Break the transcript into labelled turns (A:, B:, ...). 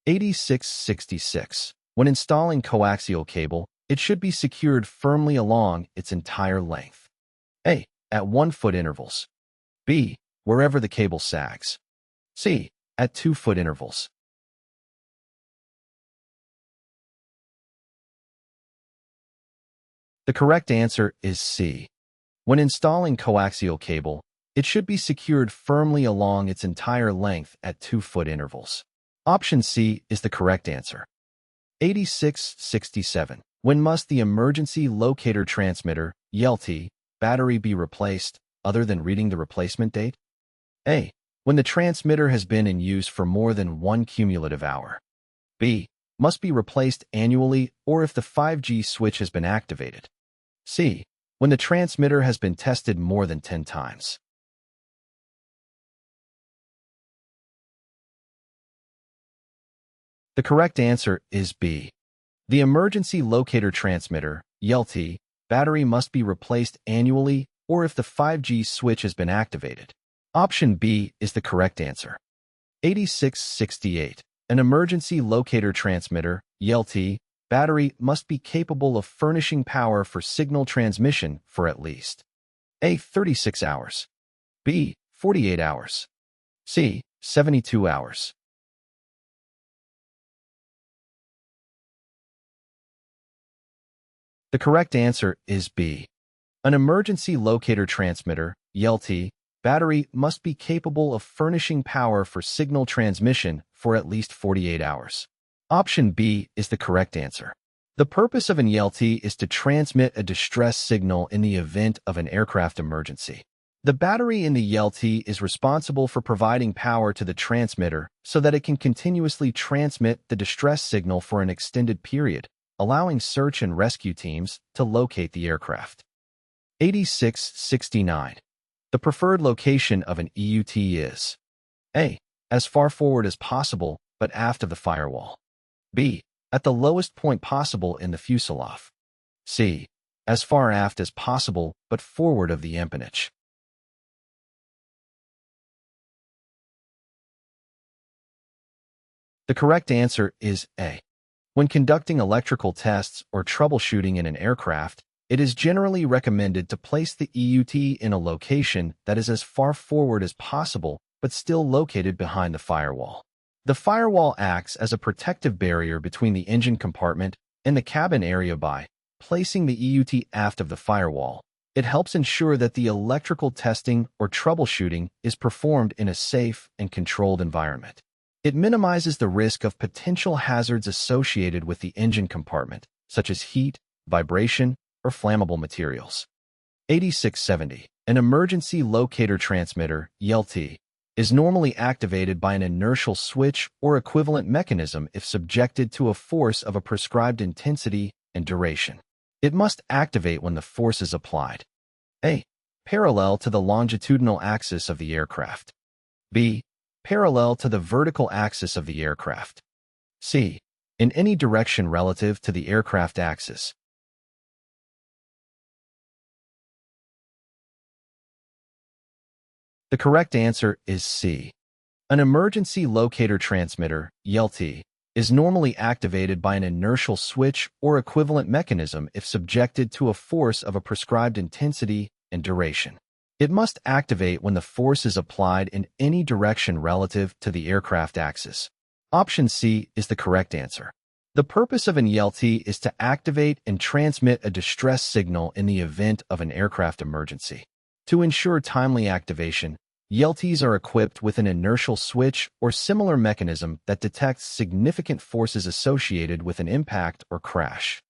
A: 8666. When installing coaxial cable, it should be secured firmly along its entire length. A. At 1-foot intervals. B. Wherever the cable sags. C. At 2-foot intervals. The correct answer is C. When installing coaxial cable, it should be secured firmly along its entire length at 2-foot intervals. Option C is the correct answer. 8667. When must the emergency locator transmitter, ELT, battery be replaced, other than reading the replacement date? A. When the transmitter has been in use for more than 1 cumulative hour. B. Must be replaced annually or if the 5G switch has been activated. C. When the transmitter has been tested more than 10 times. The correct answer is B. The emergency locator transmitter, ELT, battery must be replaced annually or if the 5G switch has been activated. Option B is the correct answer. 8668. An emergency locator transmitter, ELT, battery must be capable of furnishing power for signal transmission for at least A. 36 hours, B. 48 hours, C. 72 hours. The correct answer is B. An emergency locator transmitter, ELT, battery must be capable of furnishing power for signal transmission for at least 48 hours. Option B is the correct answer. The purpose of an ELT is to transmit a distress signal in the event of an aircraft emergency. The battery in the ELT is responsible for providing power to the transmitter so that it can continuously transmit the distress signal for an extended period, allowing search and rescue teams to locate the aircraft. 8669. The preferred location of an EUT is A. As far forward as possible, but aft of the firewall. B. At the lowest point possible in the fuselage. C. As far aft as possible, but forward of the empennage. The correct answer is A. When conducting electrical tests or troubleshooting in an aircraft, it is generally recommended to place the EUT in a location that is as far forward as possible, but still located behind the firewall. The firewall acts as a protective barrier between the engine compartment and the cabin area by placing the EUT aft of the firewall. It helps ensure that the electrical testing or troubleshooting is performed in a safe and controlled environment. It minimizes the risk of potential hazards associated with the engine compartment, such as heat, vibration, or flammable materials. 8670. An emergency locator transmitter, ELT, is normally activated by an inertial switch or equivalent mechanism if subjected to a force of a prescribed intensity and duration. It must activate when the force is applied. A. Parallel to the longitudinal axis of the aircraft. B. Parallel to the vertical axis of the aircraft. C. In any direction relative to the aircraft axis. The correct answer is C. An emergency locator transmitter, ELT, is normally activated by an inertial switch or equivalent mechanism if subjected to a force of a prescribed intensity and duration. It must activate when the force is applied in any direction relative to the aircraft axis. Option C is the correct answer. The purpose of an ELT is to activate and transmit a distress signal in the event of an aircraft emergency. To ensure timely activation, ELTs are equipped with an inertial switch or similar mechanism that detects significant forces associated with an impact or crash.